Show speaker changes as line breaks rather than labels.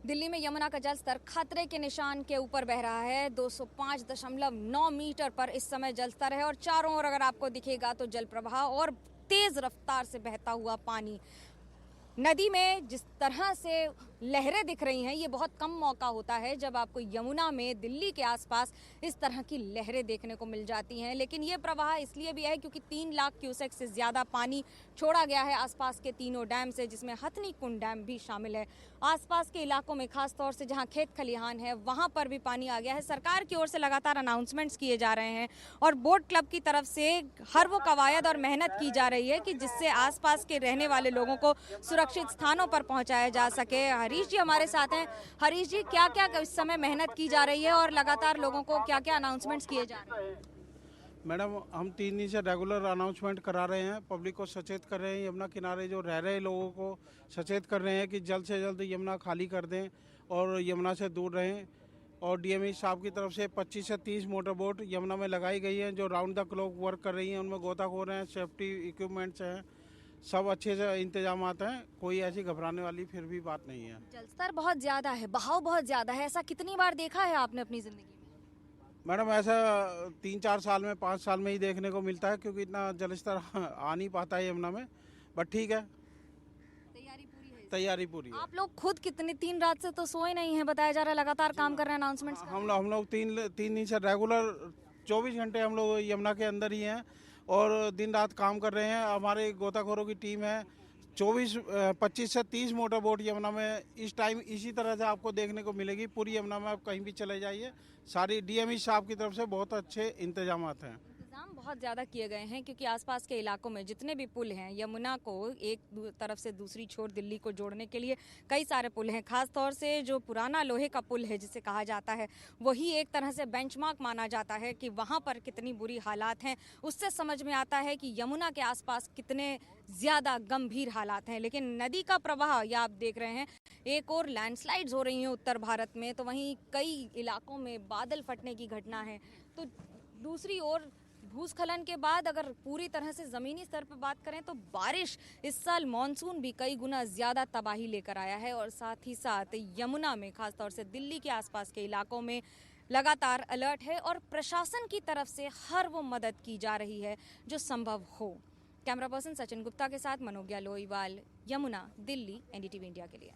दिल्ली में यमुना का जलस्तर खतरे के निशान के ऊपर बह रहा है। 205.9 मीटर पर इस समय जलस्तर है और चारों ओर अगर आपको दिखेगा तो जल प्रवाह और तेज रफ्तार से बहता हुआ पानी। नदी में जिस तरह से लहरें दिख रही हैं, ये बहुत कम मौका होता है जब आपको यमुना में दिल्ली के आसपास इस तरह की लहरें देखने को मिल जाती हैं। लेकिन ये प्रवाह इसलिए भी है क्योंकि 3 लाख क्यूसेक से ज़्यादा पानी छोड़ा गया है आसपास के तीनों डैम से, जिसमें हथनी कुंड डैम भी शामिल है। आसपास के इलाकों में खासतौर से जहाँ खेत खलिहान है वहाँ पर भी पानी आ गया है। सरकार की ओर से लगातार अनाउंसमेंट्स किए जा रहे हैं और बोट क्लब की तरफ से हर वो कवायद और मेहनत की जा रही है कि जिससे आसपास के रहने वाले लोगों को सुरक्षित स्थानों पर पहुंचाया जा सके। हरीश जी हमारे साथ हैं। हरीश जी, क्या क्या इस समय मेहनत की जा रही है और लगातार लोगों को क्या क्या अनाउंसमेंट्स किए जा रहे हैं?
मैडम, हम 3 दिन से रेगुलर अनाउंसमेंट करा रहे हैं, पब्लिक को सचेत कर रहे हैं, यमुना किनारे जो रह रहे लोगों को सचेत कर रहे हैं कि जल्द से जल्द यमुना खाली कर दें और यमुना से दूर रहें। और डीएमई साहब की तरफ से 25 से 30 मोटर बोट यमुना में लगाई गई हैं जो राउंड द क्लॉक वर्क कर रही हैं। उनमें गोताखोर हैं, सेफ्टी इक्विपमेंट्स हैं, सब अच्छे से इंतजामात हैं, कोई ऐसी घबराने वाली फिर भी बात नहीं है।
जलस्तर बहुत ज्यादा है, बहाव बहुत ज्यादा है, ऐसा कितनी बार देखा है आपने अपनी जिंदगी में?
मैडम, ऐसा 3-4 साल में 5 साल में ही देखने को मिलता है क्योंकि इतना जलस्तर आ नहीं पाता है यमुना में। बट ठीक है,
तैयारी पूरी है?
तैयारी पूरी है।
आप लोग खुद कितनी 3 रात से तो सोए नहीं है, बताया जा रहा है, लगातार काम कर रहे हैं, अनाउंसमेंट्स कर रहे हैं।
हम लोग तीन दिन से रेगुलर 24 घंटे हम लोग यमुना के अंदर ही हैं और दिन रात काम कर रहे हैं। हमारे गोताखोरों की टीम है। 25 से 30 मोटर बोट यमुना में इस टाइम इसी तरह से आपको देखने को मिलेगी। पूरी यमुना में आप कहीं भी चले जाइए, सारी डीएमई साहब की तरफ से बहुत अच्छे इंतजामात हैं।
इंतजाम बहुत ज़्यादा किए गए हैं क्योंकि आसपास के इलाकों में जितने भी पुल हैं, यमुना को एक तरफ से दूसरी छोर दिल्ली को जोड़ने के लिए कई सारे पुल हैं। खास तौर से जो पुराना लोहे का पुल है जिसे कहा जाता है, वही एक तरह से बेंचमार्क माना जाता है कि वहाँ पर कितनी बुरी हालात हैं। उससे समझ में आता है कि यमुना के आसपास कितने ज़्यादा गंभीर हालात हैं। लेकिन नदी का प्रवाह, या आप देख रहे हैं, एक और लैंडस्लाइड्स हो रही हैं उत्तर भारत में, तो वहीं कई इलाकों में बादल फटने की घटना है। तो दूसरी ओर भूस्खलन के बाद अगर पूरी तरह से ज़मीनी स्तर पर बात करें तो बारिश इस साल मानसून भी कई गुना ज़्यादा तबाही लेकर आया है और साथ ही साथ यमुना में खासतौर से दिल्ली के आसपास के इलाकों में लगातार अलर्ट है और प्रशासन की तरफ से हर वो मदद की जा रही है जो संभव हो। कैमरा पर्सन सचिन गुप्ता के साथ मनोज्ञा लोईवाल, यमुना, दिल्ली, एनडीटीवी इंडिया के लिए।